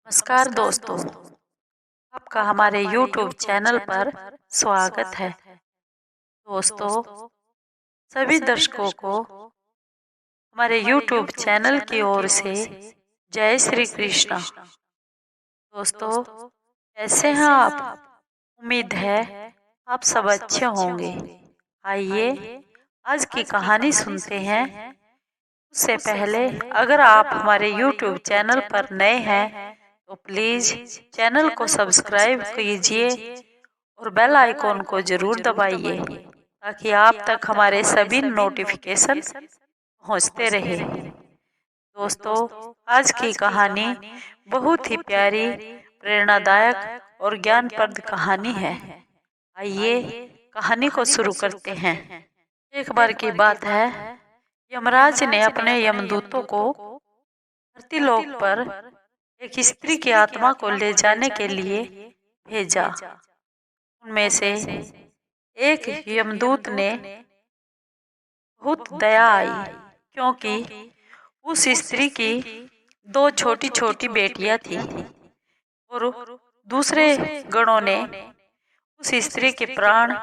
नमस्कार दोस्तों, आपका हमारे YouTube चैनल पर स्वागत है। दोस्तों, सभी दर्शकों को हमारे YouTube चैनल की ओर से जय श्री कृष्णा। दोस्तों, कैसे हैं आप? उम्मीद है आप सब अच्छे होंगे। आइए आज की कहानी सुनते हैं। उससे पहले अगर आप हमारे YouTube चैनल पर नए हैं तो प्लीज चैनल को सब्सक्राइब कीजिए और बेल आइकॉन को जरूर दबाइए ताकि आप तक हमारे सभी नोटिफिकेशन पहुंचते रहे। दोस्तों, आज की कहानी बहुत ही प्यारी, प्रेरणादायक और ज्ञानप्रद कहानी है। आइए कहानी को शुरू करते हैं। एक बार की बात है, यमराज ने अपने यमदूतों को धरती लोक पर एक स्त्री की आत्मा को ले जाने के लिए भेजा। उनमें से एक यमदूत ने बहुत दया आई, क्योंकि उस स्त्री की दो छोटी छोटी बेटियां थी और दूसरे गणों ने उस स्त्री के प्राण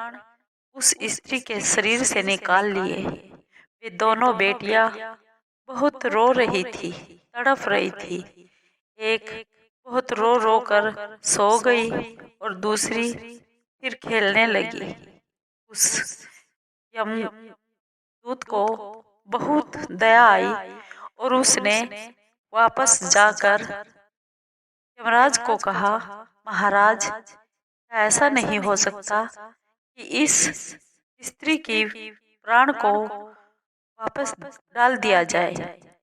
उस स्त्री के शरीर से निकाल लिए। वे दोनों बेटियां बहुत रो रही थी, तड़प रही थी। एक बहुत रो रो कर सो गई और दूसरी फिर खेलने लगी। उस यमदूत को बहुत दया आई और उसने वापस जाकर यमराज को कहा, महाराज, ऐसा नहीं हो सकता कि इस स्त्री की प्राण को वापस डाल दिया जाए,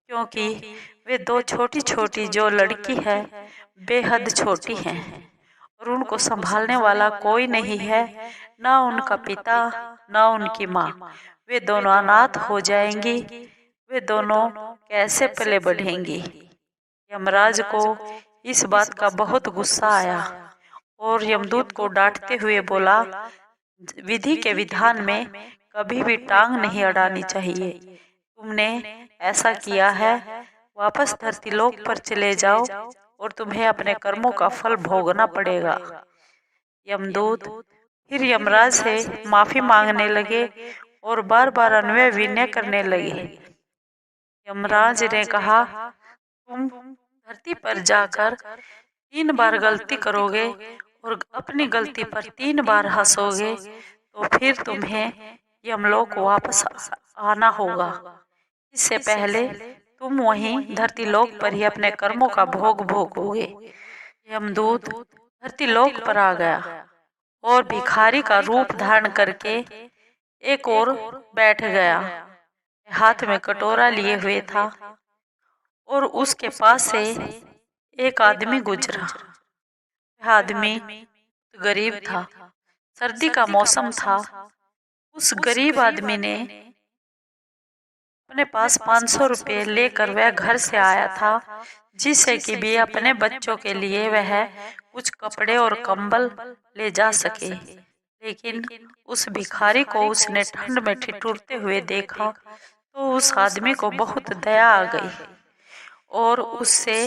क्योंकि वे दो छोटी छोटी जो लड़की है बेहद छोटी हैं और उनको संभालने वाला कोई नहीं है, ना उनका पिता ना उनकी माँ। वे दोनों अनाथ हो जाएंगी। वे दोनों कैसे पले बढ़ेंगी। यमराज को इस बात का बहुत गुस्सा आया और यमदूत को डांटते हुए बोला, विधि के विधान में कभी भी टांग नहीं अड़ानी चाहिए। तुमने ऐसा किया है, वापस धरती लोक पर चले जाओ और तुम्हें अपने कर्मों का फल भोगना पड़ेगा। यमदूत फिर यमराज से माफी मांगने लगे और बार बार अन्वय विनय करने लगे। यमराज ने कहा, तुम धरती पर जाकर 3 बार गलती करोगे और अपनी गलती पर 3 बार हंसोगे तो फिर तुम्हें यमलोक वापस आना होगा। इससे पहले तुम वहीं धरती लोक पर ही अपने कर्मों का भोग भोगोगे। यमदूत धरती लोक पर आ गया और भिखारी का रूप धारण करके एक और बैठ गया। हाथ में कटोरा लिए हुए था और उसके पास से एक आदमी गुजरा। वह आदमी गरीब था, सर्दी का मौसम था। उस गरीब आदमी ने अपने पास 500 रुपये लेकर वह घर से आया था, जिससे कि भी अपने बच्चों के लिए वह कुछ कपड़े और कंबल ले जा सके। लेकिन उस भिखारी को उसने ठंड में ठिठुरते हुए देखा तो उस आदमी को बहुत दया आ गई और उससे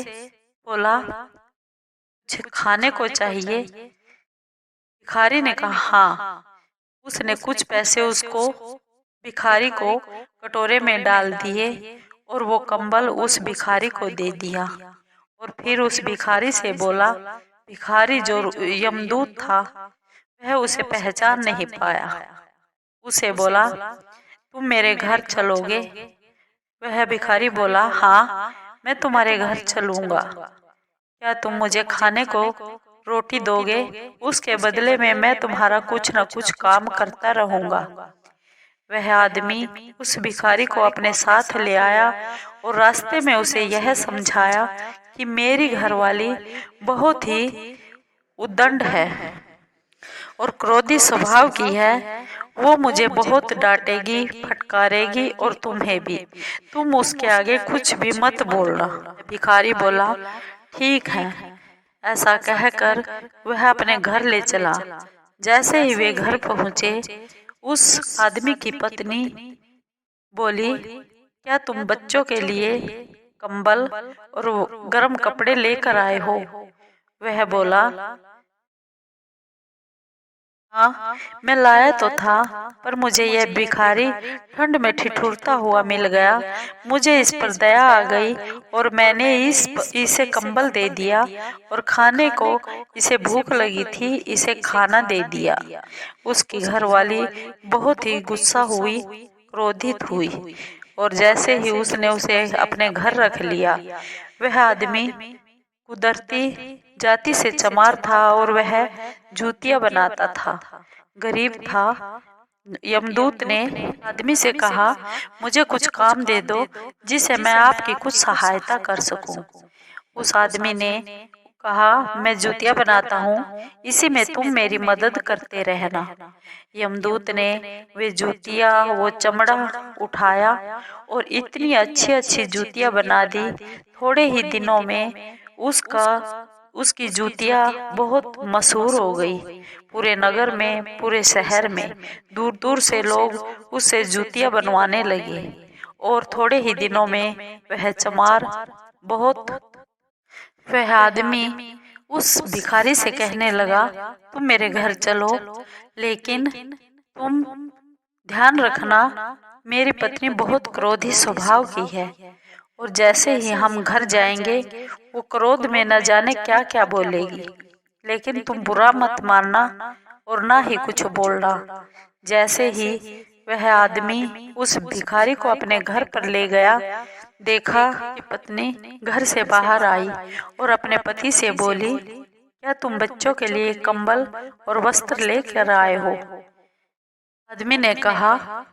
बोला, मुझे खाने को चाहिए। भिखारी ने कहा, हाँ। उसने कुछ पैसे उसको भिखारी को कटोरे में डाल दिए और वो कंबल उस भिखारी को दे दिया और फिर उस भिखारी से बोला। भिखारी जो यमदूत था वह उसे पहचान नहीं पाया। उसे बोला, तुम मेरे घर चलोगे? वह भिखारी बोला, हाँ, मैं तुम्हारे घर चलूंगा। क्या तुम मुझे खाने को रोटी दोगे? उसके बदले में मैं तुम्हारा कुछ न कुछ काम करता रहूंगा। वह आदमी उस भिखारी को अपने साथ ले आया और रास्ते में उसे यह समझाया कि मेरी घरवाली बहुत ही उद्दंड है और क्रोधी स्वभाव की है। वो मुझे बहुत डांटेगी, फटकारेगी और तुम्हें भी। तुम उसके आगे कुछ भी मत बोलना। भिखारी बोला, ठीक है। ऐसा कहकर वह अपने घर ले चला। जैसे ही वे घर पहुंचे, उस आदमी की पत्नी बोली, क्या तुम बच्चों के लिए कंबल और गर्म कपड़े लेकर आए हो? वह बोला, हाँ, मैं लाया तो था, पर मुझे यह भिखारी ठंड में ठिठुरता हुआ मिल गया। मुझे इस पर दया आ गई और मैंने इसे कंबल दे दिया और खाने को, इसे भूख लगी थी, इसे खाना दे दिया। उसकी घरवाली बहुत ही गुस्सा हुई, क्रोधित हुई, और जैसे ही उसने उसे अपने घर रख लिया, वह आदमी कुदरती जाति से चमार था और वह जूतियां बनाता था, गरीब था। यमदूत ने आदमी से कहा, मुझे कुछ काम दे दो जिससे मैं आपकी कुछ सहायता कर सकूं। उस आदमी ने कहा, मैं जूतियां बनाता हूँ, इसी में तुम मेरी मदद करते रहना। यमदूत ने वे जूतियां, वो चमड़ा उठाया और इतनी अच्छी अच्छी जूतियां बना दी। थोड़े ही दिनों में उसकी जूतियां बहुत मशहूर हो गई। पूरे नगर में, पूरे शहर में दूर दूर से लोग उससे जूतियां बनवाने लगे और थोड़े ही दिनों में वह चमार बहुत वह आदमी उस भिखारी से कहने लगा, तुम मेरे घर चलो, लेकिन तुम ध्यान रखना, मेरी पत्नी बहुत क्रोधी स्वभाव की है और जैसे ही हम घर जाएंगे वो क्रोध में न जाने क्या क्या बोलेगी, लेकिन तुम बुरा मत मानना और ना ही कुछ बोलना। जैसे ही वह आदमी उस भिखारी को अपने घर पर ले गया, देखा कि पत्नी घर से बाहर आई और अपने पति से बोली, क्या तुम बच्चों के लिए कंबल और वस्त्र लेकर आए हो? आदमी ने कहा,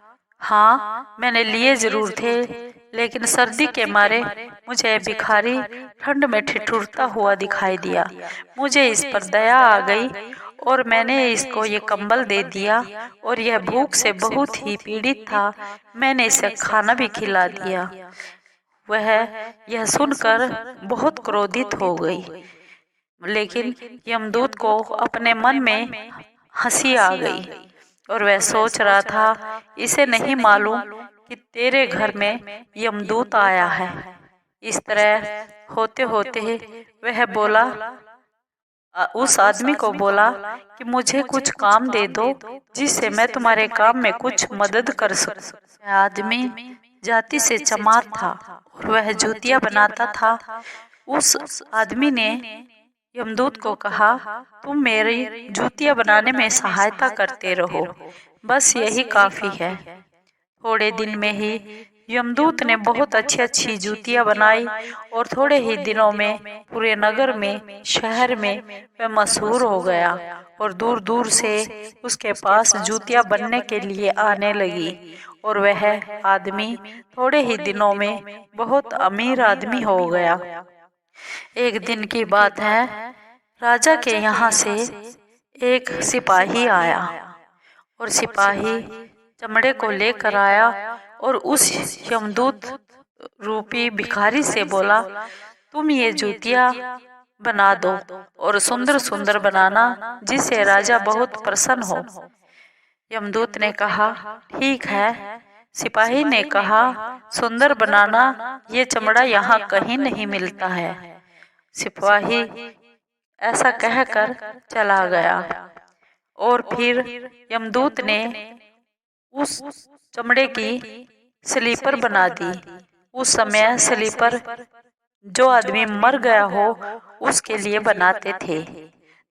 हाँ, मैंने लिए जरूर थे, लेकिन सर्दी के मारे मुझे भिखारी ठंड में ठिठुरता हुआ दिखाई दिया। मुझे इस पर दया आ गई और मैंने इसको ये कंबल दे दिया और यह भूख से बहुत ही पीड़ित था, मैंने इसे खाना भी खिला दिया। वह यह सुनकर बहुत क्रोधित हो गई, लेकिन यमदूत को अपने मन में हंसी आ गई और वह सोच रहा था, इसे नहीं मालूम कि तेरे घर में यमदूत आया है। इस तरह होते होते वह बोला, उस आदमी को बोला कि मुझे कुछ काम दे दो जिससे मैं तुम्हारे काम में कुछ मदद कर सकूं। आदमी जाति से चमार था और वह जूतियां बनाता था। उस आदमी ने यमदूत को कहा, तुम मेरी जूतियां बनाने में सहायता करते रहो, बस यही काफी है। थोड़े दिन में ही यमदूत ने बहुत अच्छी अच्छी जूतियां बनाई और थोड़े ही दिनों में पूरे नगर में, शहर में वह मशहूर हो गया और दूर दूर से उसके पास जूतियां बनने के लिए आने लगी और वह आदमी थोड़े ही दिनों में बहुत अमीर आदमी हो गया। एक दिन की बात है, राजा के यहाँ से एक सिपाही आया और सिपाही चमड़े को लेकर आया और उस यमदूत रूपी भिखारी से बोला, तुम ये जूतियां बना दो और सुंदर सुंदर बनाना जिससे राजा बहुत प्रसन्न हो। यमदूत ने कहा, ठीक है। सिपाही ने कहा, सुंदर बनाना, ये चमड़ा यहाँ कहीं नहीं मिलता है। सिपाही ऐसा कहकर चला गया और फिर यमदूत ने उस चमड़े की स्लीपर बना दी। उस समय स्लीपर जो आदमी मर गया हो उसके लिए बनाते थे।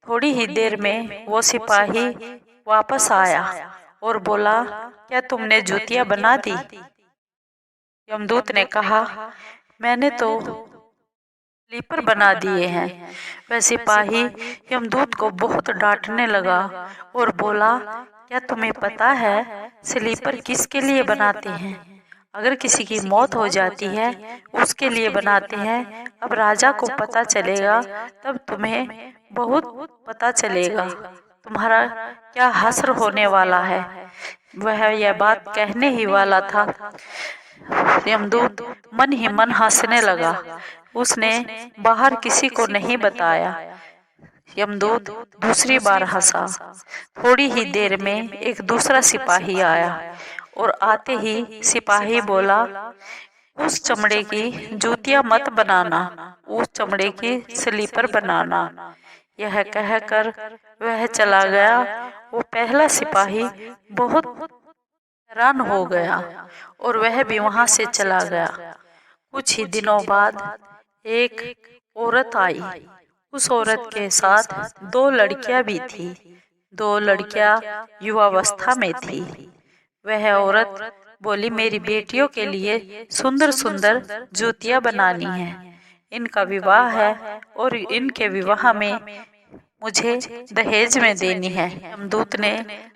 थोड़ी ही देर में वो सिपाही वापस आया और बोला, क्या तुमने जूतियां बना दी? यमदूत ने कहा, मैंने तो स्लीपर बना दिए हैं। वह सिपाही यमदूत को बहुत डांटने लगा और बोला, क्या तुम्हें पता है स्लीपर किसके लिए बनाते हैं? अगर किसी की मौत हो जाती है उसके लिए बनाते हैं। अब राजा को पता चलेगा तब तुम्हें बहुत पता चलेगा, तुम्हारा क्या हश्र होने वाला है। वह यह बात कहने ही वाला था, यमदूत मन ही मन हंसने लगा। उसने बाहर किसी को नहीं बताया। यमदूत दूसरी बार हंसा। थोड़ी ही देर में एक दूसरा सिपाही आया और आते ही सिपाही बोला, उस चमड़े की जूतियां मत बनाना, उस चमड़े की स्लीपर बनाना। यह कहकर वह चला गया। वो पहला सिपाही बहुत हैरान हो गया और वह भी वहां से चला गया। कुछ ही दिनों बाद एक औरत आई। उस औरत के साथ दो लड़कियां भी थी। दो लड़कियां युवावस्था में थी। वह औरत बोली, मेरी बेटियों के लिए सुंदर सुंदर जूतियां बनानी है। इनका विवाह है और इनके विवाह में मुझे दहेज में देनी है। यमदूत ने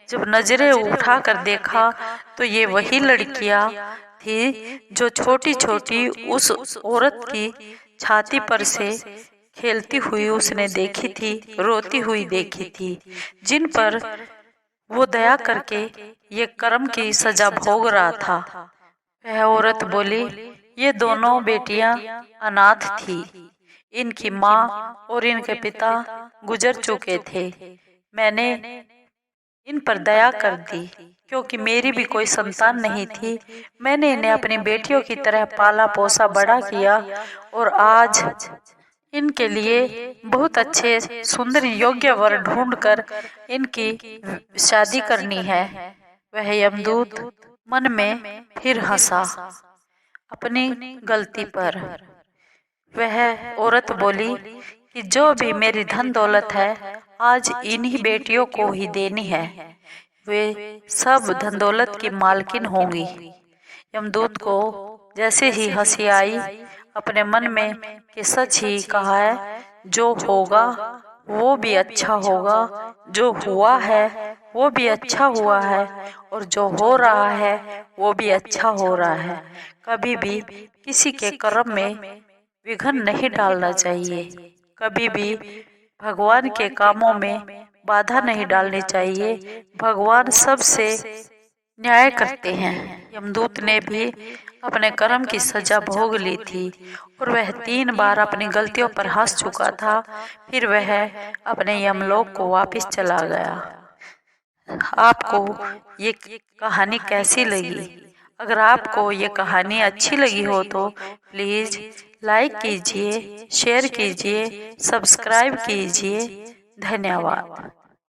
जब नजरें उठाकर देखा तो ये वही लड़कियां थी जो छोटी छोटी उस औरत की छाती पर से खेलती हुई उसने देखी थी, रोती हुई देखी थी, जिन पर वो दया करके ये कर्म की सजा भोग रहा था। वह औरत बोली, ये दोनों बेटियां अनाथ थी। इनकी माँ और इनके पिता गुजर चुके थे। मैंने इन पर दया कर दी क्योंकि मेरी भी कोई संतान नहीं थी। मैंने इन्हें अपनी बेटियों की तरह पाला पोसा बड़ा किया और आज इनके लिए बहुत अच्छे सुंदर योग्य वर ढूंढकर इनकी शादी करनी है। वह यमदूत मन में फिर हंसा अपनी गलती पर। वह औरत बोली कि जो भी मेरी धन दौलत है आज इन्हीं बेटियों को ही देनी है। वे सब धन दौलत की मालकिन होंगी। यमदूत को जैसे ही हंसी आई अपने मन में कि सच ही कहा है, जो होगा वो भी अच्छा होगा, जो हुआ है वो भी अच्छा हुआ है और जो हो रहा है वो भी अच्छा हो रहा है। कभी भी किसी के कर्म में विघ्न नहीं डालना चाहिए। कभी भी भगवान के कामों में बाधा नहीं डालनी चाहिए। भगवान सबसे न्याय करते हैं। यमदूत ने भी अपने कर्म की सजा भोग ली थी और वह 3 बार अपनी गलतियों पर हंस चुका था। फिर वह अपने यमलोक को वापस चला गया। आपको ये कहानी कैसी लगी? अगर आपको ये कहानी अच्छी लगी हो तो प्लीज लाइक कीजिए, शेयर कीजिए, सब्सक्राइब कीजिए। धन्यवाद।